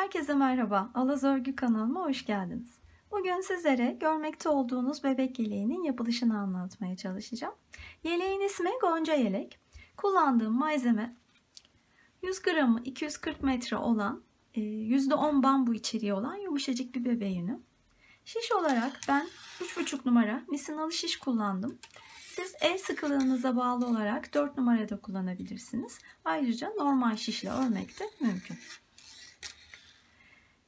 Herkese merhaba. Alaz Örgü kanalıma hoş geldiniz. Bugün sizlere görmekte olduğunuz bebek yeleğinin yapılışını anlatmaya çalışacağım. Yeleğin ismi Gonca Yelek. Kullandığım malzeme 100 gramı 240 metre olan %10 bambu içeriği olan yumuşacık bir bebe yünü. Şiş olarak ben 3,5 numara misinalı şiş kullandım. Siz el sıkılığınıza bağlı olarak 4 numara da kullanabilirsiniz. Ayrıca normal şişle örmek de mümkün.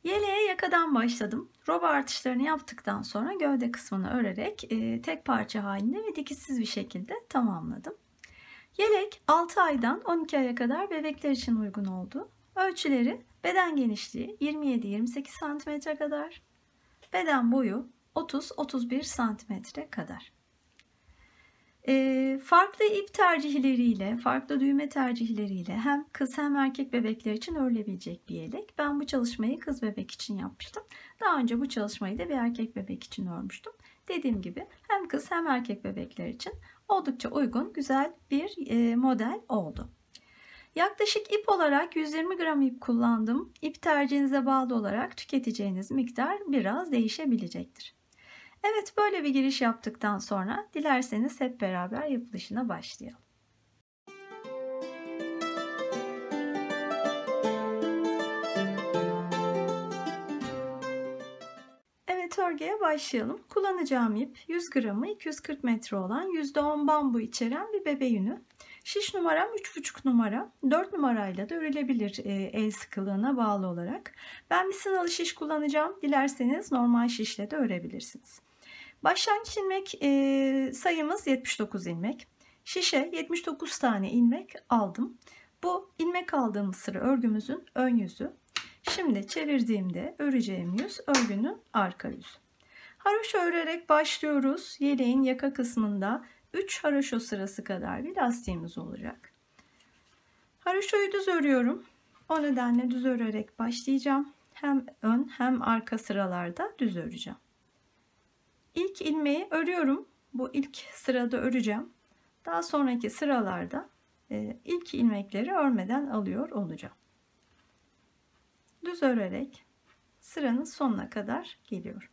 Yeleğe yakadan başladım. Roba artışlarını yaptıktan sonra gövde kısmını örerek tek parça halinde ve dikişsiz bir şekilde tamamladım. Yelek 6 aydan 12 aya kadar bebekler için uygun oldu. Ölçüleri beden genişliği 27-28 cm kadar, beden boyu 30-31 cm kadar. Farklı ip tercihleriyle, farklı düğme tercihleriyle hem kız hem erkek bebekler için örülebilecek bir yelek. Ben bu çalışmayı kız bebek için yapmıştım. Daha önce bu çalışmayı da bir erkek bebek için örmüştüm. Dediğim gibi hem kız hem erkek bebekler için oldukça uygun, güzel bir model oldu. Yaklaşık ip olarak 120 gram ip kullandım. İp tercihinize bağlı olarak tüketeceğiniz miktar biraz değişebilecektir. Evet, böyle bir giriş yaptıktan sonra dilerseniz hep beraber yapılışına başlayalım. Evet, örgüye başlayalım. Kullanacağım ip 100 gramı 240 metre olan %10 bambu içeren bir bebe yünü. Şiş numaram 3,5 numara. 4 numarayla da örülebilir el sıkılığına bağlı olarak. Ben misinalı şiş kullanacağım. Dilerseniz normal şişle de örebilirsiniz. Başlangıç ilmek sayımız 79 ilmek. Şişe 79 tane ilmek aldım. Bu ilmek aldığım sıra örgümüzün ön yüzü. Şimdi çevirdiğimde öreceğim yüz örgünün arka yüzü. Haroşa örerek başlıyoruz. Yeleğin yaka kısmında 3 haroşa sırası kadar bir lastiğimiz olacak. Haroşayı düz örüyorum. O nedenle düz örerek başlayacağım. Hem ön hem arka sıralarda düz öreceğim. İlk ilmeği örüyorum. Bu ilk sırada öreceğim. Daha sonraki sıralarda ilk ilmekleri örmeden alıyor olacağım. Düz örerek sıranın sonuna kadar geliyorum.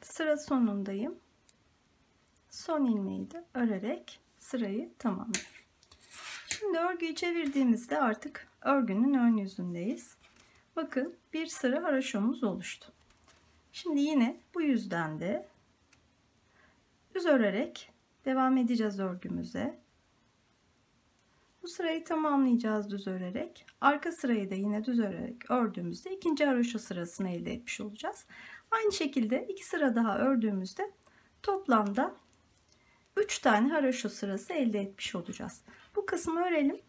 Sıra sonundayım. Son ilmeği de örerek sırayı tamamlıyorum. Şimdi örgüyü çevirdiğimizde artık örgünün ön yüzündeyiz. Bakın bir sıra haroşamız oluştu. Şimdi yine bu yüzden de düz örerek devam edeceğiz örgümüze. Bu sırayı tamamlayacağız düz örerek. Arka sırayı da yine düz örerek ördüğümüzde ikinci haroşa sırasını elde etmiş olacağız. Aynı şekilde iki sıra daha ördüğümüzde toplamda 3 tane haroşa sırası elde etmiş olacağız. Bu kısmı örelim.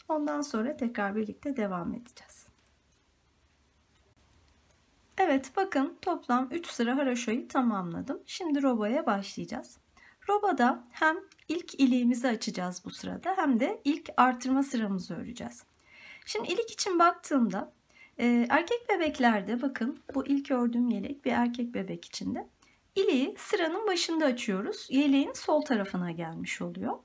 Ondan sonra tekrar birlikte devam edeceğiz. Evet, bakın toplam 3 sıra haroşayı tamamladım. Şimdi robaya başlayacağız. Robada hem ilk iliğimizi açacağız bu sırada hem de ilk artırma sıramızı öreceğiz. Şimdi ilik için baktığımda erkek bebeklerde bakın bu ilk ördüğüm yelek bir erkek bebek içinde. İliği sıranın başında açıyoruz. Yeleğin sol tarafına gelmiş oluyor.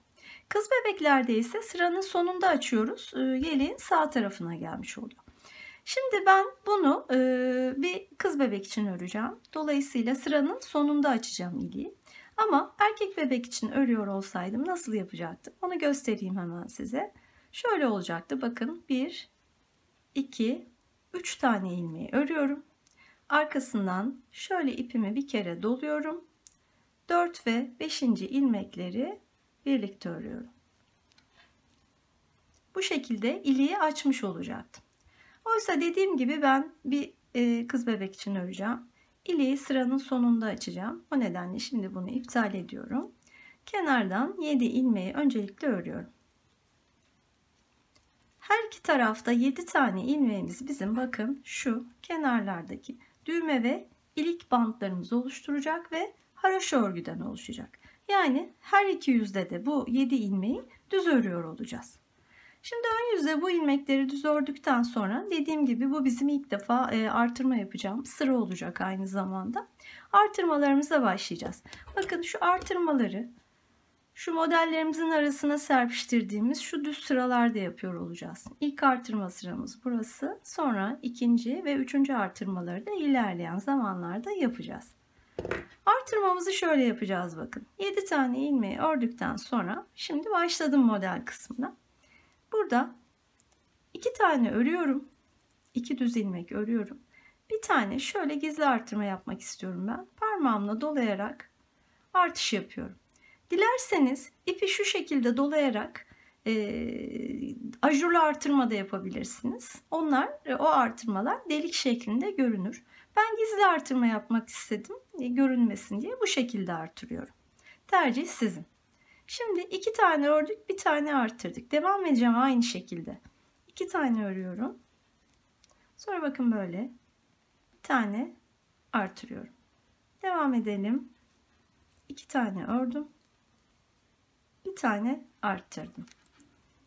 Kız bebeklerde ise sıranın sonunda açıyoruz. Yeleğin sağ tarafına gelmiş oluyor. Şimdi ben bunu bir kız bebek için öreceğim. Dolayısıyla sıranın sonunda açacağım iliği. Ama erkek bebek için örüyor olsaydım nasıl yapacaktım? Onu göstereyim hemen size. Şöyle olacaktı. Bakın 1, 2, 3 tane ilmeği örüyorum. Arkasından şöyle ipimi bir kere doluyorum. 4 ve 5. ilmekleri birlikte örüyorum. Bu şekilde iliği açmış olacaktım. Oysa dediğim gibi ben bir kız bebek için öreceğim. İliği sıranın sonunda açacağım. O nedenle şimdi bunu iptal ediyorum. Kenardan 7 ilmeği öncelikle örüyorum. Her iki tarafta 7 tane ilmeğimiz bizim bakın şu kenarlardaki düğme ve ilik bantlarımızı oluşturacak ve haroşa örgüden oluşacak. Yani her iki yüzde de bu 7 ilmeği düz örüyor olacağız. Şimdi ön yüzde bu ilmekleri düz ördükten sonra dediğim gibi bu bizim ilk defa artırma yapacağım sıra olacak aynı zamanda. Artırmalarımıza başlayacağız. Bakın şu artırmaları şu modellerimizin arasına serpiştirdiğimiz şu düz sıralarda yapıyor olacağız. İlk artırma sıramız burası. Sonra ikinci ve üçüncü artırmaları da ilerleyen zamanlarda yapacağız. Artırmamızı şöyle yapacağız bakın. 7 tane ilmeği ördükten sonra şimdi başladım model kısmına. Burada 2 tane örüyorum. 2 düz ilmek örüyorum. Bir tane şöyle gizli artırma yapmak istiyorum ben. Parmağımla dolayarak artış yapıyorum. Dilerseniz ipi şu şekilde dolayarak ajurlu artırma da yapabilirsiniz. O artırmalar delik şeklinde görünür. Ben gizli artırma yapmak istedim. Görünmesin diye bu şekilde artırıyorum. Tercih sizin. Şimdi 2 tane ördük, bir tane artırdık. Devam edeceğim aynı şekilde. 2 tane örüyorum. Sonra bakın böyle bir tane artırıyorum. Devam edelim. 2 tane ördüm. Bir tane arttırdım.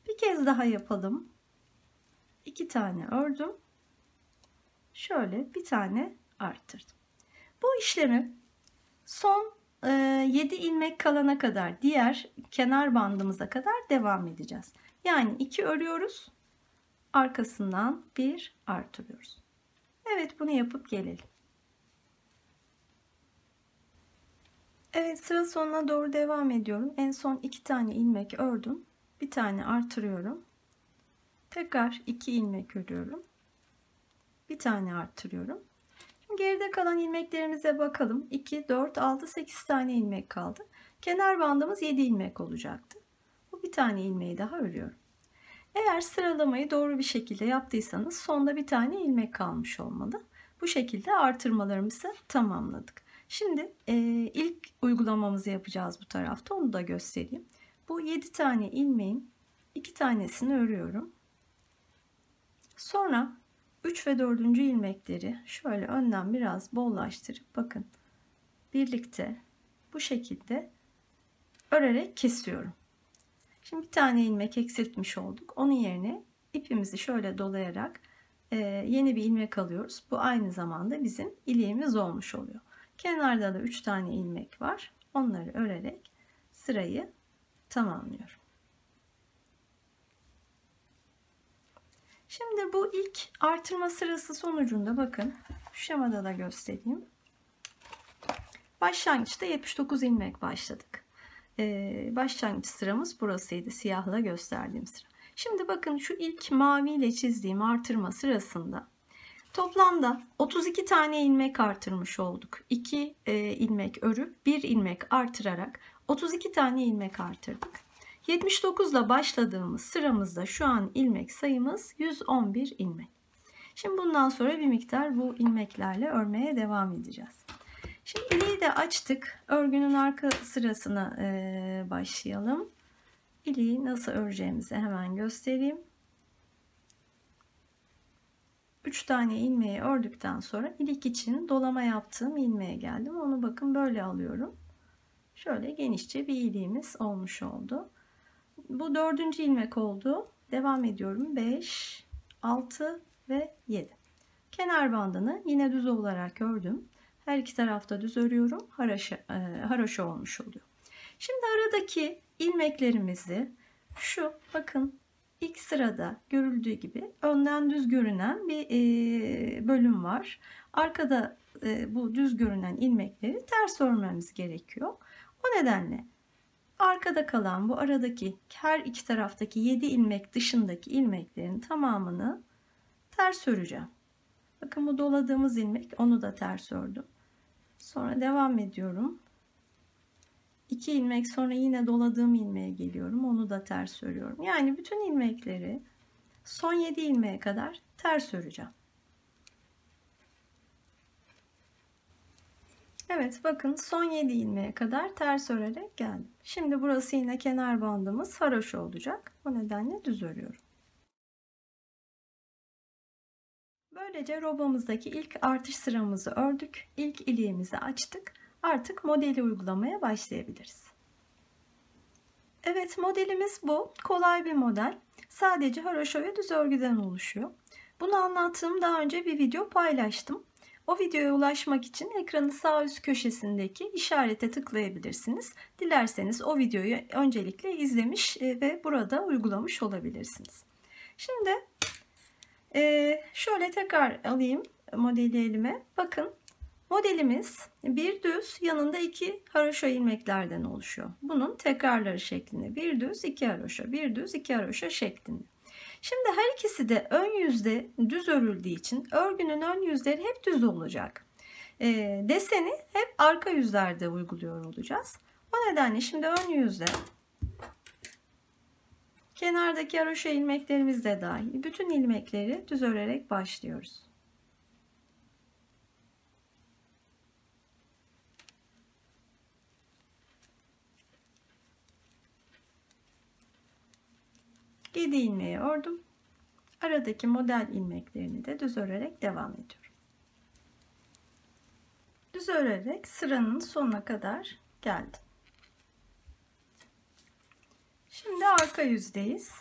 Bir kez daha yapalım. 2 tane ördüm. Şöyle bir tane arttırdım. Bu işlemi son 7 ilmek kalana kadar, diğer kenar bandımıza kadar devam edeceğiz. Yani 2 örüyoruz. Arkasından 1 artırıyoruz. Evet, bunu yapıp gelelim. Evet, sıra sonuna doğru devam ediyorum. En son 2 tane ilmek ördüm. Bir tane artırıyorum. Tekrar 2 ilmek örüyorum. Bir tane artırıyorum. Şimdi geride kalan ilmeklerimize bakalım. 2, 4, 6, 8 tane ilmek kaldı. Kenar bandımız 7 ilmek olacaktı. Bu bir tane ilmeği daha örüyorum. Eğer sıralamayı doğru bir şekilde yaptıysanız sonda bir tane ilmek kalmış olmalı. Bu şekilde artırmalarımızı tamamladık. Şimdi ilk uygulamamızı yapacağız bu tarafta. Onu da göstereyim. Bu 7 tane ilmeğin 2 tanesini örüyorum. Sonra 3 ve 4. ilmekleri şöyle önden biraz bollaştırıp bakın birlikte bu şekilde örerek kesiyorum. Şimdi bir tane ilmek eksiltmiş olduk. Onun yerine ipimizi şöyle dolayarak yeni bir ilmek alıyoruz. Bu aynı zamanda bizim iliğimiz olmuş oluyor. Kenarda da 3 tane ilmek var. Onları örerek sırayı tamamlıyorum. Şimdi bu ilk artırma sırası sonucunda bakın şu şemada da göstereyim. Başlangıçta 79 ilmek başladık. Başlangıç sıramız burasıydı, siyahla gösterdiğim sıra. Şimdi bakın şu ilk maviyle çizdiğim artırma sırasında toplamda 32 tane ilmek artırmış olduk. 2 ilmek örüp 1 ilmek artırarak 32 tane ilmek artırdık. 79 ile başladığımız sıramızda şu an ilmek sayımız 111 ilmek. Şimdi bundan sonra bir miktar bu ilmeklerle örmeye devam edeceğiz. Şimdi iliği de açtık. Örgünün arka sırasına başlayalım. İliği nasıl öreceğimizi hemen göstereyim. 3 tane ilmeği ördükten sonra ilik için dolama yaptığım ilmeğe geldim. Onu bakın böyle alıyorum. Şöyle genişçe bir iliğimiz olmuş oldu. Bu 4. ilmek oldu. Devam ediyorum. 5, 6 ve 7. Kenar bandını yine düz olarak ördüm. Her iki tarafta düz örüyorum. Haroşa olmuş oluyor. Şimdi aradaki ilmeklerimizi şu bakın ilk sırada görüldüğü gibi önden düz görünen bir bölüm var. Arkada bu düz görünen ilmekleri ters örmemiz gerekiyor. O nedenle arkada kalan bu aradaki her iki taraftaki 7 ilmek dışındaki ilmeklerin tamamını ters öreceğim. Bakın bu doladığımız ilmek, onu da ters ördüm. Sonra devam ediyorum. 2 ilmek sonra yine doladığım ilmeğe geliyorum. Onu da ters örüyorum. Yani bütün ilmekleri son 7 ilmeğe kadar ters öreceğim. Evet, bakın son 7 ilmeğe kadar ters örerek geldim. Şimdi burası yine kenar bandımız haroşa olacak. O nedenle düz örüyorum. Böylece robamızdaki ilk artış sıramızı ördük. İlk iliğimizi açtık. Artık modeli uygulamaya başlayabiliriz. Evet, modelimiz bu. Kolay bir model. Sadece haroşa ve düz örgüden oluşuyor. Bunu anlattığım daha önce bir video paylaştım. O videoya ulaşmak için ekranın sağ üst köşesindeki işarete tıklayabilirsiniz. Dilerseniz o videoyu öncelikle izlemiş ve burada uygulamış olabilirsiniz. Şimdi şöyle tekrar alayım modeli elime. Bakın, modelimiz bir düz, yanında 2 haroşa ilmeklerden oluşuyor. Bunun tekrarları şeklinde. Bir düz, 2 haroşa, bir düz, 2 haroşa şeklinde. Şimdi her ikisi de ön yüzde düz örüldüğü için örgünün ön yüzleri hep düz olacak. Deseni hep arka yüzlerde uyguluyor olacağız. O nedenle şimdi ön yüzde, kenardaki haroşa ilmeklerimiz de dahil bütün ilmekleri düz örerek başlıyoruz. Yedi ilmeği ördüm. Aradaki model ilmeklerini de düz örerek devam ediyorum. Düz örerek sıranın sonuna kadar geldim. Şimdi arka yüzdeyiz.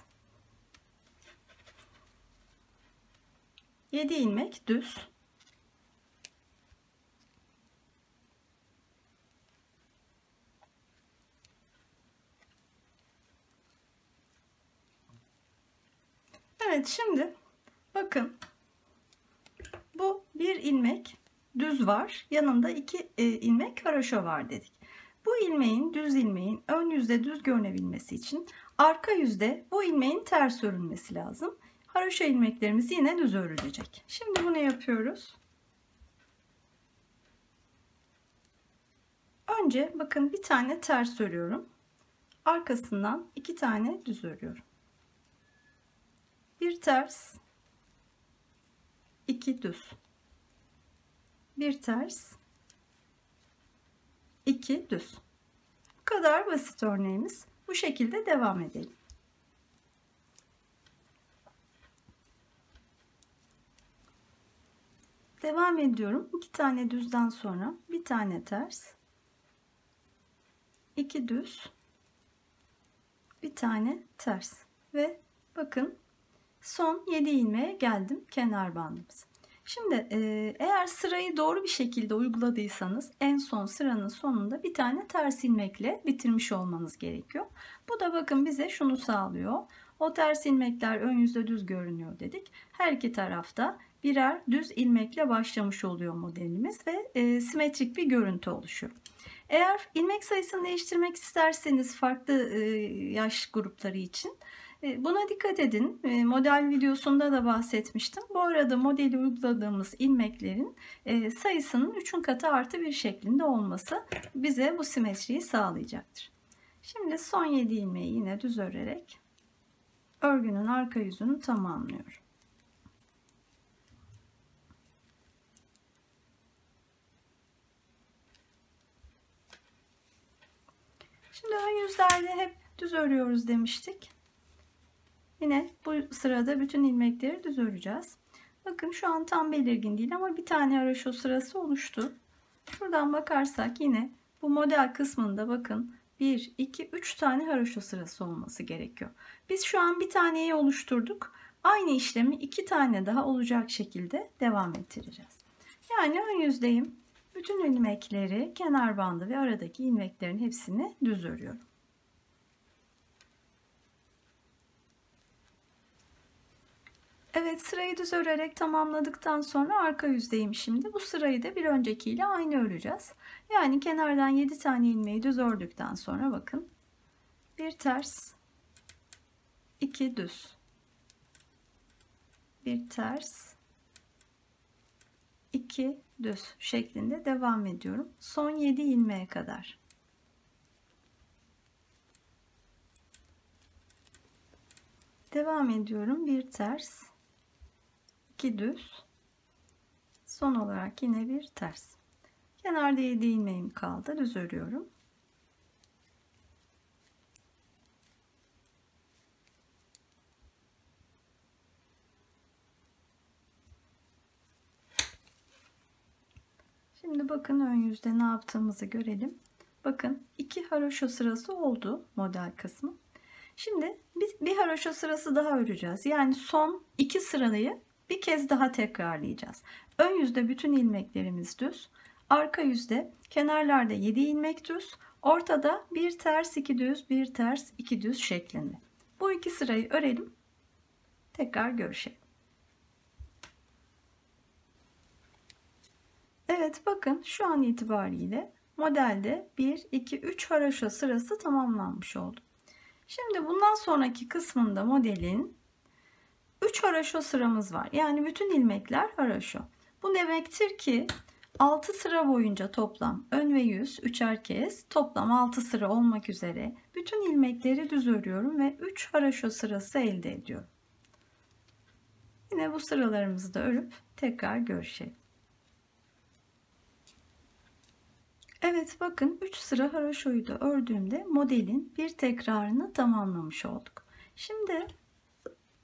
7 ilmek düz. Evet, şimdi bakın, bu bir ilmek düz var, yanında 2 ilmek haroşa var dedik. Bu ilmeğin, düz ilmeğin ön yüzde düz görünebilmesi için arka yüzde bu ilmeğin ters örülmesi lazım. Haroşa ilmeklerimiz yine düz örülecek. Şimdi bunu yapıyoruz. Önce bakın, bir tane ters örüyorum. Arkasından 2 tane düz örüyorum. Bir ters, 2 düz. Bir ters, 2 düz. Bu kadar basit örneğimiz. Bu şekilde devam edelim. Devam ediyorum. 2 tane düzden sonra bir tane ters, 2 düz, bir tane ters ve bakın, son 7 ilmeğe geldim kenar bandımız. Şimdi eğer sırayı doğru bir şekilde uyguladıysanız en son sıranın sonunda bir tane ters ilmekle bitirmiş olmanız gerekiyor. Bu da bakın bize şunu sağlıyor. O ters ilmekler ön yüzde düz görünüyor dedik. Her iki tarafta birer düz ilmekle başlamış oluyor modelimiz ve simetrik bir görüntü oluşuyor. Eğer ilmek sayısını değiştirmek isterseniz farklı yaş grupları için buna dikkat edin. Model videosunda da bahsetmiştim. Bu arada modeli uyguladığımız ilmeklerin sayısının 3'ün katı artı 1 şeklinde olması bize bu simetriyi sağlayacaktır. Şimdi son 7 ilmeği yine düz örerek örgünün arka yüzünü tamamlıyorum. Şimdi ön yüzlerde hep düz örüyoruz demiştik. Yine bu sırada bütün ilmekleri düz öreceğiz. Bakın, şu an tam belirgin değil ama bir tane haroşa sırası oluştu. Şuradan bakarsak yine bu model kısmında bakın 1, 2, 3 tane haroşa sırası olması gerekiyor. Biz şu an bir taneyi oluşturduk. Aynı işlemi 2 tane daha olacak şekilde devam ettireceğiz. Yani ön yüzdeyim. Bütün ilmekleri, kenar bandı ve aradaki ilmeklerin hepsini düz örüyorum. Evet, sırayı düz örerek tamamladıktan sonra arka yüzdeyim şimdi. Bu sırayı da bir öncekiyle aynı öreceğiz. Yani kenardan 7 tane ilmeği düz ördükten sonra bakın. Bir ters, 2 düz. Bir ters, 2 düz şeklinde devam ediyorum. Son 7 ilmeğe kadar. Devam ediyorum. Bir ters, 2 düz, son olarak yine bir ters. Kenarda 7 ilmeğim kaldı, düz örüyorum. Şimdi bakın, ön yüzde ne yaptığımızı görelim. Bakın, 2 haroşa sırası oldu model kısmı. Şimdi bir haroşa sırası daha öreceğiz. Yani son 2 sırayı Bir kez daha tekrarlayacağız. Ön yüzde bütün ilmeklerimiz düz. Arka yüzde kenarlarda 7 ilmek düz. Ortada bir ters 2 düz, bir ters 2 düz şeklinde. Bu iki sırayı örelim. Tekrar görüşelim. Evet, bakın şu an itibariyle modelde 1, 2, 3 haroşa sırası tamamlanmış oldu. Şimdi bundan sonraki kısmında modelin 3 haroşa sıramız var. Yani bütün ilmekler haroşa. Bu demektir ki 6 sıra boyunca toplam ön ve yüz 3'er kez toplam 6 sıra olmak üzere bütün ilmekleri düz örüyorum ve 3 haroşa sırası elde ediyorum. Yine bu sıralarımızı da örüp tekrar görüşelim. Evet, bakın 3 sıra haroşoyu da ördüğümde modelin bir tekrarını tamamlamış olduk. Şimdi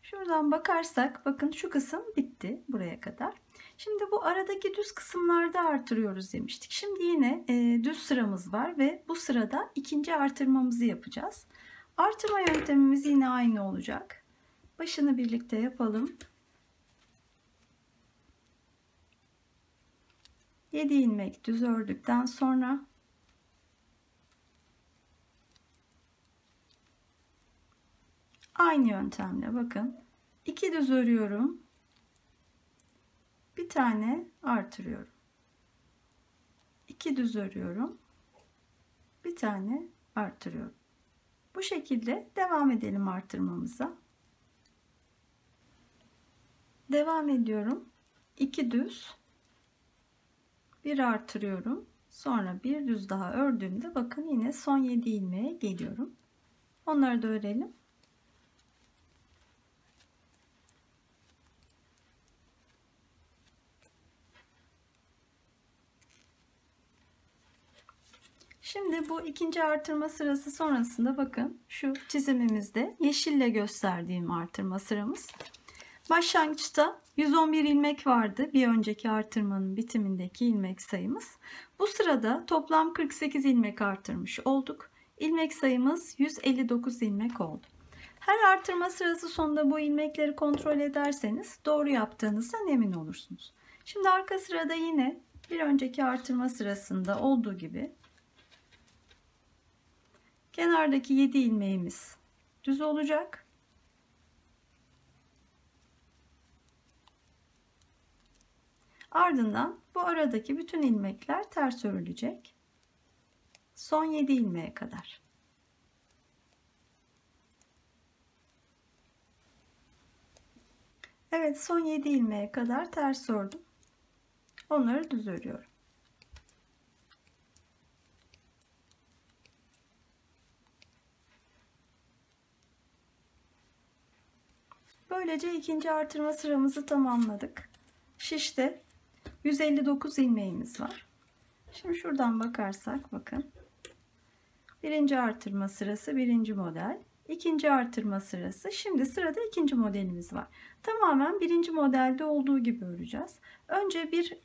şuradan bakarsak bakın şu kısım bitti buraya kadar. Şimdi bu aradaki düz kısımlarda artırıyoruz demiştik. Şimdi yine düz sıramız var ve bu sırada ikinci artırmamızı yapacağız. Artırma yöntemimiz yine aynı olacak. Başını birlikte yapalım. 7 ilmek düz ördükten sonra aynı yöntemle bakın 2 düz örüyorum, bir tane artırıyorum, 2 düz örüyorum, bir tane artırıyorum. Bu şekilde devam edelim artırmamıza. Devam ediyorum. 2 düz, bir artırıyorum, sonra bir düz daha ördüğümde bakın yine son 7 ilmeğe geliyorum. Onları da örelim. Şimdi bu ikinci artırma sırası sonrasında bakın şu çizimimizde yeşille gösterdiğim artırma sıramız. Başlangıçta 111 ilmek vardı. Bir önceki artırmanın bitimindeki ilmek sayımız. Bu sırada toplam 48 ilmek artırmış olduk. İlmek sayımız 159 ilmek oldu. Her artırma sırası sonunda bu ilmekleri kontrol ederseniz doğru yaptığınızdan emin olursunuz. Şimdi arka sırada yine bir önceki artırma sırasında olduğu gibi kenardaki 7 ilmeğimiz düz olacak. Ardından bu aradaki bütün ilmekler ters örülecek. Son 7 ilmeğe kadar. Evet, son 7 ilmeğe kadar ters ördüm. Onları düz örüyorum. Böylece ikinci artırma sıramızı tamamladık. Şişte 159 ilmeğimiz var. Şimdi şuradan bakarsak bakın. Birinci artırma sırası birinci model. İkinci artırma sırası. Şimdi sırada ikinci modelimiz var. Tamamen birinci modelde olduğu gibi öreceğiz. Önce bir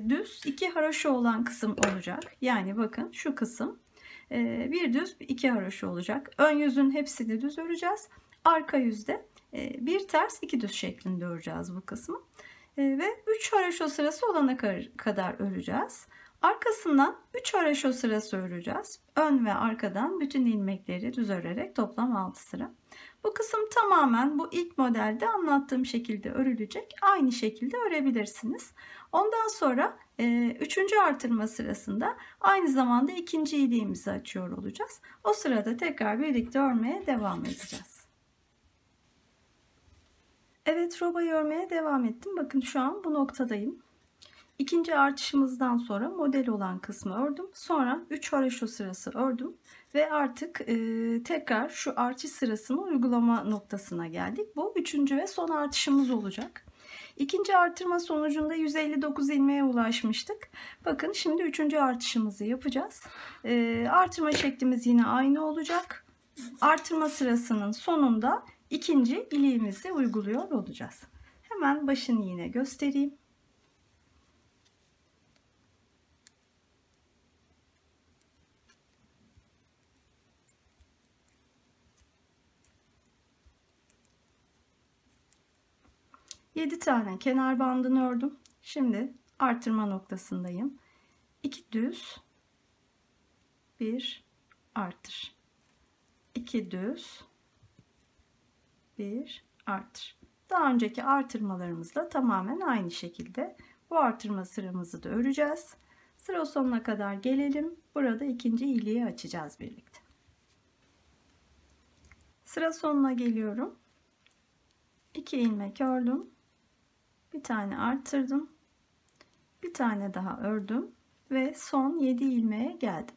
düz 2 haroşa olan kısım olacak. Yani bakın şu kısım bir düz 2 haroşa olacak. Ön yüzün hepsini düz öreceğiz. Arka yüzde bir ters 2 düz şeklinde öreceğiz bu kısmı. Ve 3 haroşa sırası olana kadar öreceğiz. Arkasından 3 haroşa sırası öreceğiz. Ön ve arkadan bütün ilmekleri düz örerek toplam 6 sıra. Bu kısım tamamen bu ilk modelde anlattığım şekilde örülecek. Aynı şekilde örebilirsiniz. Ondan sonra 3. artırma sırasında aynı zamanda ikinci iliğimizi açıyor olacağız. O sırada tekrar birlikte örmeye devam edeceğiz. Evet, robayı örmeye devam ettim. Bakın şu an bu noktadayım. İkinci artışımızdan sonra model olan kısmı ördüm. Sonra 3 haroşa sırası ördüm. Ve artık tekrar şu artış sırasını uygulama noktasına geldik. Bu üçüncü ve son artışımız olacak. İkinci artırma sonucunda 159 ilmeğe ulaşmıştık. Bakın şimdi üçüncü artışımızı yapacağız. Artırma şeklimiz yine aynı olacak. Artırma sırasının sonunda ikinci iliğimizi uyguluyor olacağız. Hemen başını yine göstereyim. 7 tane kenar bandını ördüm. Şimdi artırma noktasındayım. 2 düz, 1 artır. 2 düz, 1 artır. Daha önceki artırmalarımızla tamamen aynı şekilde bu artırma sıramızı da öreceğiz. Sıra sonuna kadar gelelim. Burada ikinci iliği açacağız birlikte. Sıra sonuna geliyorum. 2 ilmek ördüm. Bir tane artırdım. Bir tane daha ördüm ve son 7 ilmeğe geldim.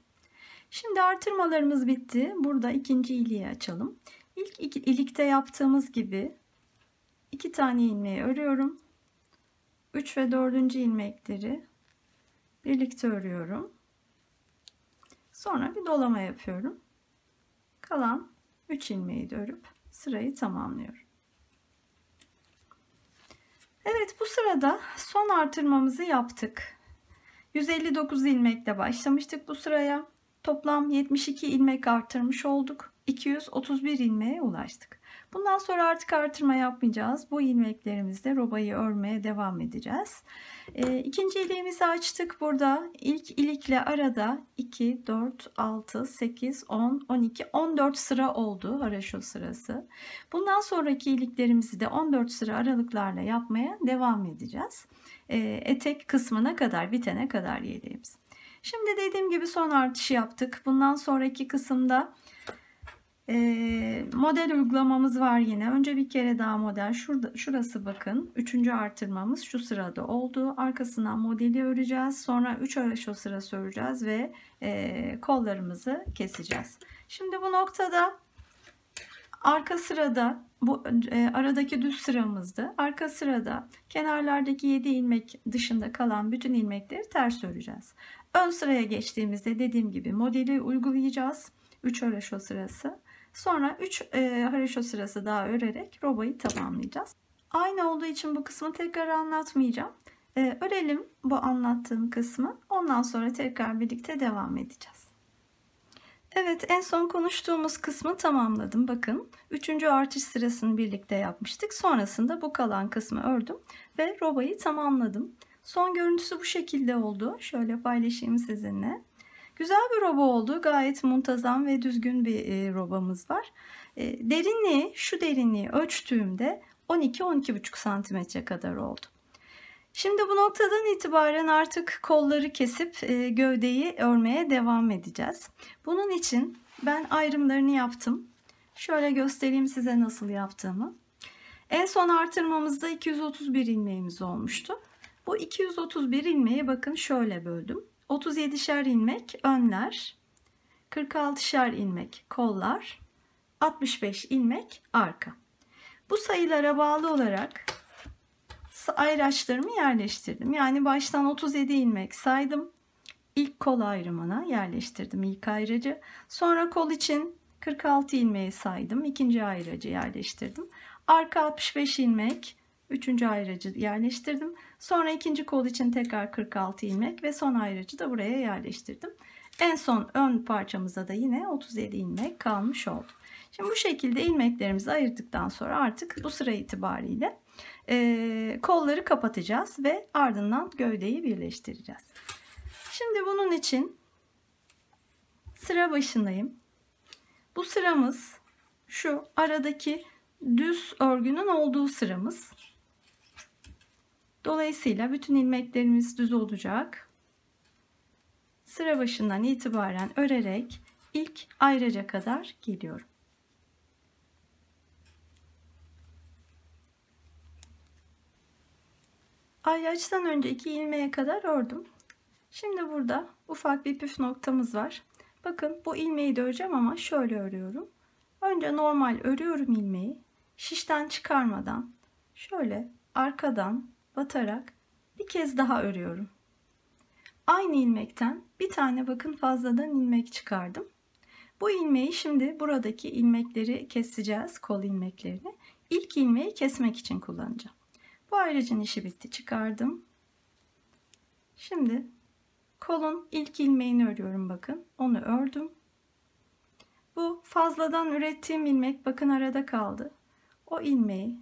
Şimdi artırmalarımız bitti. Burada ikinci iliği açalım. İlk ilikte yaptığımız gibi 2 tane ilmeği örüyorum. 3 ve 4. ilmekleri birlikte örüyorum. Sonra bir dolama yapıyorum. Kalan 3 ilmeği de örüp sırayı tamamlıyorum. Evet, bu sırada son artırmamızı yaptık. 159 ilmekle başlamıştık bu sıraya. Toplam 72 ilmek artırmış olduk. 231 ilmeğe ulaştık. Bundan sonra artık artırma yapmayacağız. Bu ilmeklerimizle robayı örmeye devam edeceğiz. İkinci iliğimizi açtık. Burada ilk ilikle arada 2, 4, 6, 8, 10, 12, 14 sıra oldu haraşo sırası. Bundan sonraki iliklerimizi de 14 sıra aralıklarla yapmaya devam edeceğiz. Etek kısmına kadar, bitene kadar yeleğimiz. Şimdi dediğim gibi son artışı yaptık. Bundan sonraki kısımda model uygulamamız var yine. Önce bir kere daha model. Şurası bakın. 3. artırmamız şu sırada oldu. Arkasından modeli öreceğiz. Sonra 3 haraşo sırası öreceğiz ve kollarımızı keseceğiz. Şimdi bu noktada arka sırada bu aradaki düz sıramızdı. Arka sırada kenarlardaki 7 ilmek dışında kalan bütün ilmekleri ters öreceğiz. Ön sıraya geçtiğimizde dediğim gibi modeli uygulayacağız. 3 haraşo sırası. Sonra 3 haraşo sırası daha örerek robayı tamamlayacağız. Aynı olduğu için bu kısmı tekrar anlatmayacağım. Örelim bu anlattığım kısmı. Ondan sonra tekrar birlikte devam edeceğiz. Evet, en son konuştuğumuz kısmı tamamladım. Bakın 3. artış sırasını birlikte yapmıştık. Sonrasında bu kalan kısmı ördüm ve robayı tamamladım. Son görüntüsü bu şekilde oldu. Şöyle paylaşayım sizinle. Güzel bir roba oldu. Gayet muntazam ve düzgün bir robamız var. Derinliği, şu derinliği ölçtüğümde 12-12,5 santimetre kadar oldu. Şimdi bu noktadan itibaren artık kolları kesip gövdeyi örmeye devam edeceğiz. Bunun için ben ayrımlarını yaptım. Şöyle göstereyim size nasıl yaptığımı. En son artırmamızda 231 ilmeğimiz olmuştu. Bu 231 ilmeği bakın şöyle böldüm. 37'şer ilmek önler, 46'şer ilmek kollar, 65 ilmek arka. Bu sayılara bağlı olarak ayraçlarımı yerleştirdim. Yani baştan 37 ilmek saydım. İlk kol ayrımına yerleştirdim ilk ayracı. Sonra kol için 46 ilmeği saydım. İkinci ayracı yerleştirdim. Arka 65 ilmek. Üçüncü ayracı yerleştirdim. Sonra ikinci kol için tekrar 46 ilmek ve son ayracı da buraya yerleştirdim. En son ön parçamıza da yine 37 ilmek kalmış oldu. Şimdi bu şekilde ilmeklerimizi ayırdıktan sonra artık bu sıra itibariyle kolları kapatacağız ve ardından gövdeyi birleştireceğiz. Şimdi bunun için sıra başındayım. Bu sıramız şu aradaki düz örgünün olduğu sıramız. Dolayısıyla bütün ilmeklerimiz düz olacak. Sıra başından itibaren örerek ilk ayraca kadar geliyorum. Ayraçtan önce 2 ilmeğe kadar ördüm. Şimdi burada ufak bir püf noktamız var. Bakın bu ilmeği de öreceğim ama şöyle örüyorum. Önce normal örüyorum ilmeği. Şişten çıkarmadan şöyle arkadan batarak bir kez daha örüyorum. Aynı ilmekten bir tane bakın fazladan ilmek çıkardım. Bu ilmeği şimdi buradaki ilmekleri keseceğiz, kol ilmeklerini. İlk ilmeği kesmek için kullanacağım. Bu ayracın işi bitti, çıkardım. Şimdi kolun ilk ilmeğini örüyorum bakın. Onu ördüm. Bu fazladan ürettiğim ilmek bakın arada kaldı. O ilmeği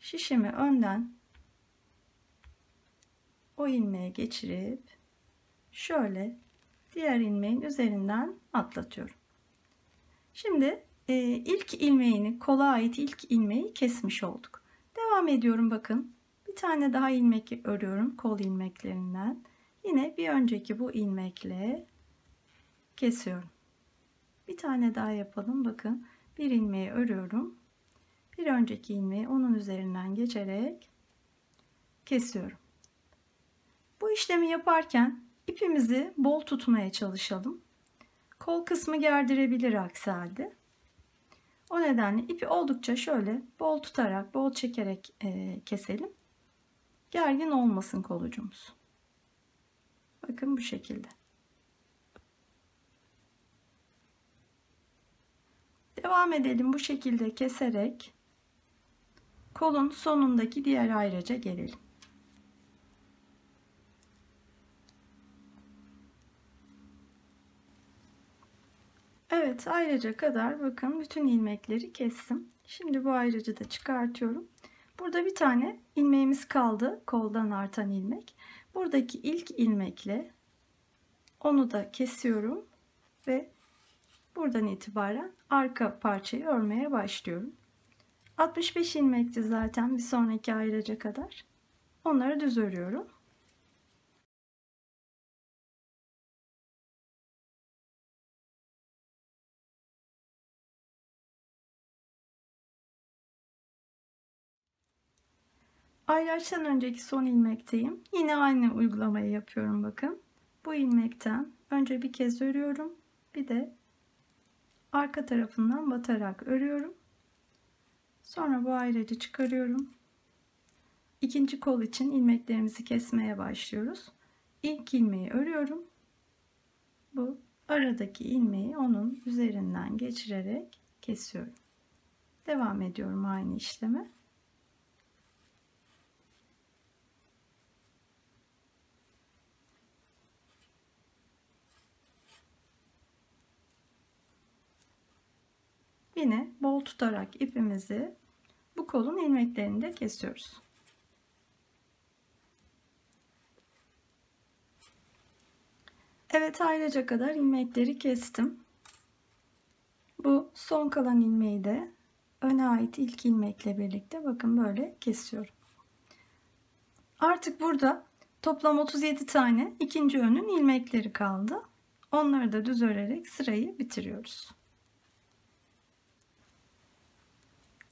şişimi önden o ilmeğe geçirip şöyle diğer ilmeğin üzerinden atlatıyorum. Şimdi ilk ilmeğini, kola ait ilk ilmeği kesmiş olduk. Devam ediyorum, bakın. Bir tane daha ilmek örüyorum kol ilmeklerinden. Yine bir önceki bu ilmekle kesiyorum. Bir tane daha yapalım, bakın. Bir ilmeği örüyorum. Bir önceki ilmeği onun üzerinden geçerek kesiyorum. Bu işlemi yaparken ipimizi bol tutmaya çalışalım. Kol kısmı gerdirebilir aksi halde. O nedenle ipi oldukça şöyle bol tutarak, bol çekerek keselim. Gergin olmasın kolucumuz. Bakın bu şekilde. Devam edelim bu şekilde keserek kolun sonundaki diğer ayraca gelelim. Evet, ayraca kadar bakın bütün ilmekleri kestim. Şimdi bu ayracı da çıkartıyorum. Burada bir tane ilmeğimiz kaldı, koldan artan ilmek. Buradaki ilk ilmekle onu da kesiyorum ve buradan itibaren arka parçayı örmeye başlıyorum. 65 ilmekti zaten bir sonraki ayraca kadar. Onları düz örüyorum. Ayraçtan önceki son ilmekteyim. Yine aynı uygulamayı yapıyorum, bakın. Bu ilmekten önce bir kez örüyorum. Bir de arka tarafından batarak örüyorum. Sonra bu ayracı çıkarıyorum. İkinci kol için ilmeklerimizi kesmeye başlıyoruz. İlk ilmeği örüyorum. Bu aradaki ilmeği onun üzerinden geçirerek kesiyorum. Devam ediyorum aynı işlemi. Yine bol tutarak ipimizi bu kolun ilmeklerini de kesiyoruz. Evet, ayraca kadar ilmekleri kestim. Bu son kalan ilmeği de öne ait ilk ilmekle birlikte bakın böyle kesiyorum. Artık burada toplam 37 tane ikinci önün ilmekleri kaldı. Onları da düz örerek sırayı bitiriyoruz.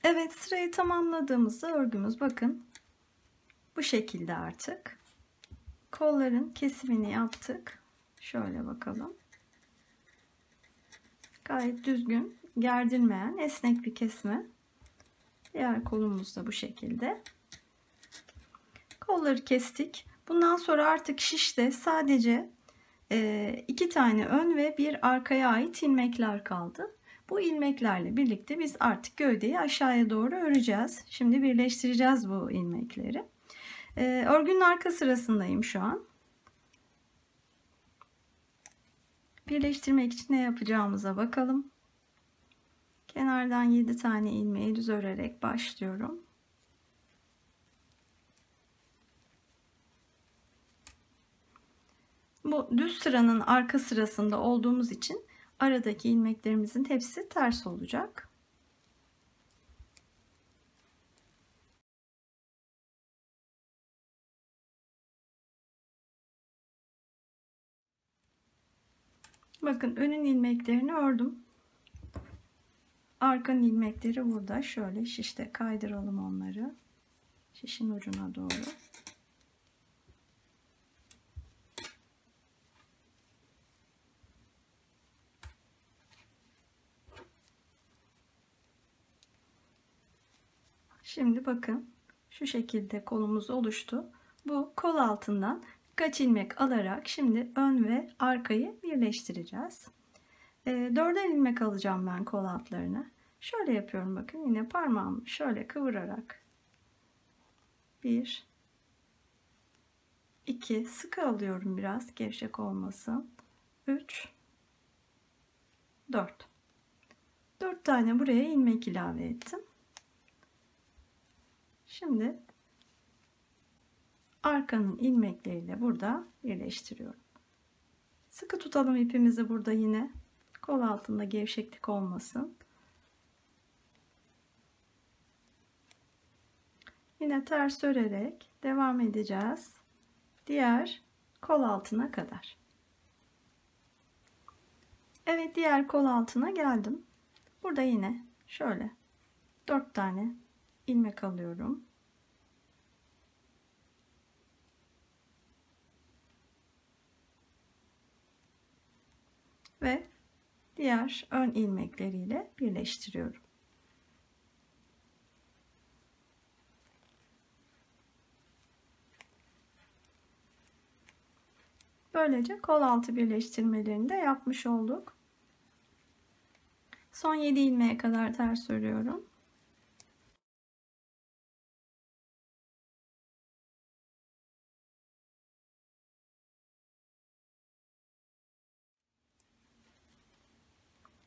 Evet, sırayı tamamladığımızda örgümüz bakın bu şekilde artık. Kolların kesimini yaptık. Şöyle bakalım. Gayet düzgün, gerdirmeyen, esnek bir kesme. Diğer kolumuz da bu şekilde. Kolları kestik. Bundan sonra artık şişte sadece 2 tane ön ve bir arkaya ait ilmekler kaldı. Bu ilmeklerle birlikte biz artık gövdeyi aşağıya doğru öreceğiz. Şimdi birleştireceğiz bu ilmekleri. Örgünün arka sırasındayım şu an. Birleştirmek için ne yapacağımıza bakalım. Kenardan 7 tane ilmeği düz örerek başlıyorum. Bu düz sıranın arka sırasında olduğumuz için aradaki ilmeklerimizin hepsi ters olacak. Bakın önün ilmeklerini ördüm. Arkanın ilmekleri burada. Şöyle şişte kaydıralım onları. Şişin ucuna doğru. Şimdi bakın şu şekilde kolumuz oluştu. Bu kol altından birkaç ilmek alarak şimdi ön ve arkayı birleştireceğiz. 4'er ilmek alacağım ben kol altlarına. Şöyle yapıyorum, bakın yine parmağımı şöyle kıvırarak 1 2 sıkı alıyorum, biraz gevşek olmasın. 3 4 tane buraya ilmek ilave ettim. Şimdi arkanın ilmekleriyle burada birleştiriyorum. Sıkı tutalım ipimizi burada yine. Kol altında gevşeklik olmasın. Yine ters örerek devam edeceğiz. Diğer kol altına kadar. Evet, diğer kol altına geldim. Burada yine şöyle 4 tane ilmek alıyorum. Ve diğer ön ilmekleriyle birleştiriyorum. Böylece kol altı birleştirmelerini de yapmış olduk. Son 7 ilmeğe kadar ters örüyorum.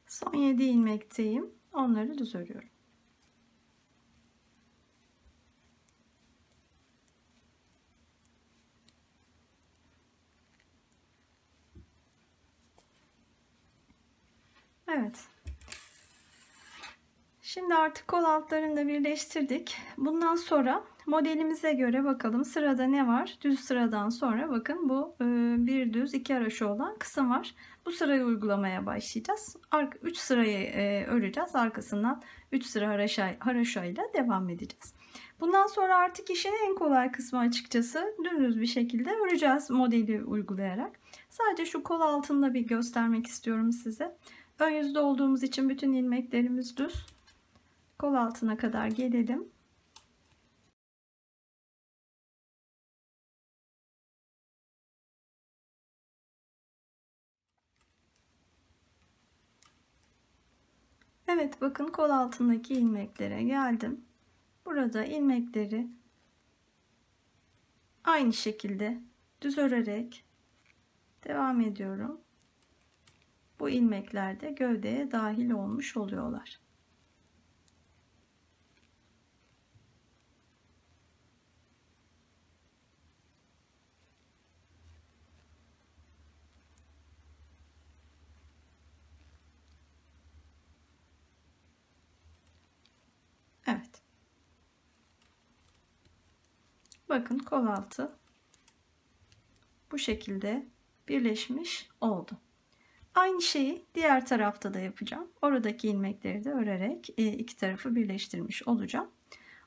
Son 7 ilmekteyim. Onları düz örüyorum. Evet. Şimdi artık kol altlarını da birleştirdik. Bundan sonra modelimize göre bakalım sırada ne var? Düz sıradan sonra bakın bu bir düz iki haroşa olan kısım var. Bu sırayı uygulamaya başlayacağız. 3 sırayı öreceğiz. Arkasından 3 sıra haroşa ile devam edeceğiz. Bundan sonra artık işin en kolay kısmı açıkçası dümdüz bir şekilde öreceğiz modeli uygulayarak. Sadece şu kol altında bir göstermek istiyorum size. Ön yüzde olduğumuz için bütün ilmeklerimiz düz. Kol altına kadar gelelim. Evet, bakın kol altındaki ilmeklere geldim. Burada ilmekleri aynı şekilde düz örerek devam ediyorum. Bu ilmekler de gövdeye dahil olmuş oluyorlar. Evet. Bakın kol altı bu şekilde birleşmiş oldu. Aynı şeyi diğer tarafta da yapacağım. Oradaki ilmekleri de örerek iki tarafı birleştirmiş olacağım.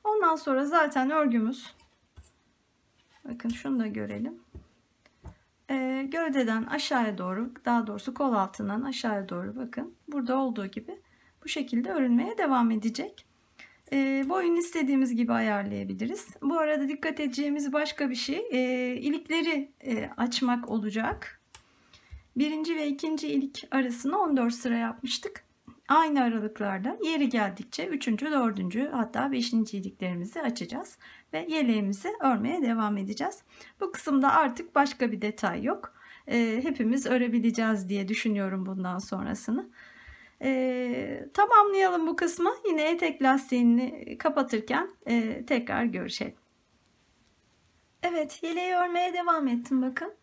Ondan sonra zaten örgümüz, bakın şunu da görelim. Gövdeden aşağıya doğru, daha doğrusu kol altından aşağıya doğru bakın. Burada olduğu gibi bu şekilde örülmeye devam edecek. Boyunu istediğimiz gibi ayarlayabiliriz. Bu arada dikkat edeceğimiz başka bir şey ilikleri açmak olacak. Birinci ve ikinci ilik arasını 14 sıra yapmıştık. Aynı aralıklarla yeri geldikçe 3. 4. hatta 5. iliklerimizi açacağız. Ve yeleğimizi örmeye devam edeceğiz. Bu kısımda artık başka bir detay yok. Hepimiz örebileceğiz diye düşünüyorum bundan sonrasını. Tamamlayalım bu kısmı. Yine etek lastiğini kapatırken tekrar görüşelim. Evet, yeleği örmeye devam ettim bakın.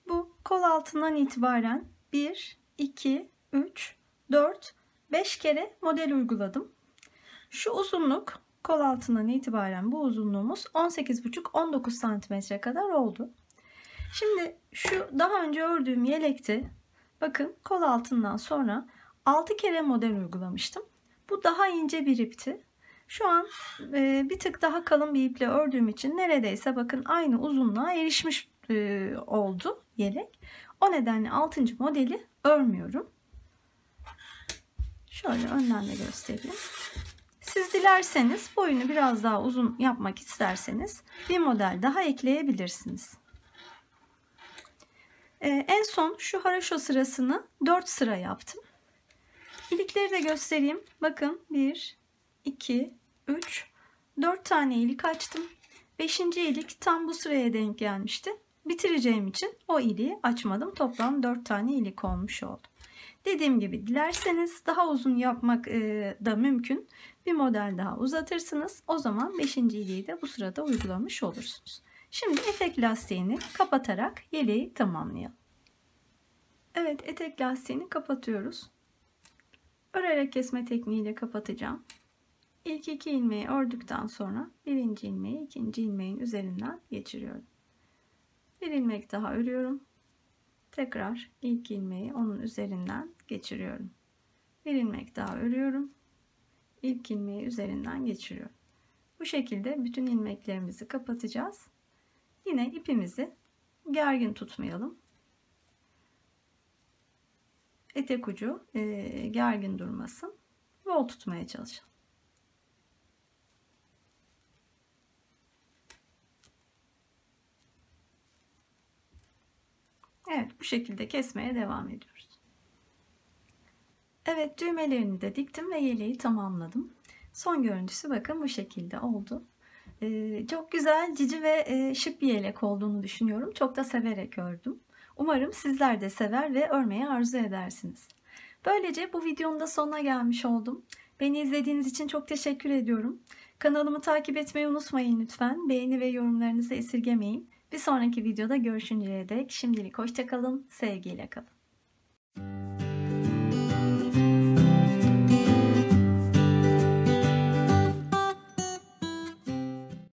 Bu kol altından itibaren 1, 2, 3, 4, 5 kere model uyguladım. Şu uzunluk kol altından itibaren bu uzunluğumuz 18,5-19 santimetre kadar oldu. Şimdi şu daha önce ördüğüm yelekte bakın kol altından sonra 6 kere model uygulamıştım. Bu daha ince bir ipti. Şu an bir tık daha kalın bir iple ördüğüm için neredeyse bakın aynı uzunluğa erişmiş oldu yelek. O nedenle 6. modeli örmüyorum. Şöyle önden de göstereyim. Siz dilerseniz boyunu biraz daha uzun yapmak isterseniz bir model daha ekleyebilirsiniz. En son şu haroşa sırasını 4 sıra yaptım. İlikleri de göstereyim. Bakın 1, 2, 3, 4 tane ilik açtım. 5. ilik tam bu sıraya denk gelmişti. Bitireceğim için o iliği açmadım. Toplam 4 tane ilik olmuş oldu. Dediğim gibi dilerseniz daha uzun yapmak da mümkün. Bir model daha uzatırsınız. O zaman 5. iliği de bu sırada uygulamış olursunuz. Şimdi etek lastiğini kapatarak yeleği tamamlayalım. Evet, etek lastiğini kapatıyoruz. Örerek kesme tekniğiyle kapatacağım. İlk 2 ilmeği ördükten sonra 1. ilmeği 2. ilmeğin üzerinden geçiriyorum. Bir ilmek daha örüyorum. Tekrar ilk ilmeği onun üzerinden geçiriyorum. Bir ilmek daha örüyorum. İlk ilmeği üzerinden geçiriyorum. Bu şekilde bütün ilmeklerimizi kapatacağız. Yine ipimizi gergin tutmayalım. Etek ucu gergin durmasın. Bol tutmaya çalışalım. Evet, bu şekilde kesmeye devam ediyoruz. Evet, düğmelerini de diktim ve yeleği tamamladım. Son görüntüsü bakın bu şekilde oldu. Çok güzel, cici ve şık bir yelek olduğunu düşünüyorum. Çok da severek ördüm. Umarım sizler de sever ve örmeyi arzu edersiniz. Böylece bu videonun da sonuna gelmiş oldum. Beni izlediğiniz için çok teşekkür ediyorum. Kanalımı takip etmeyi unutmayın lütfen. Beğeni ve yorumlarınızı esirgemeyin. Bir sonraki videoda görüşünceye dek şimdilik hoşça kalın, sevgiyle kalın.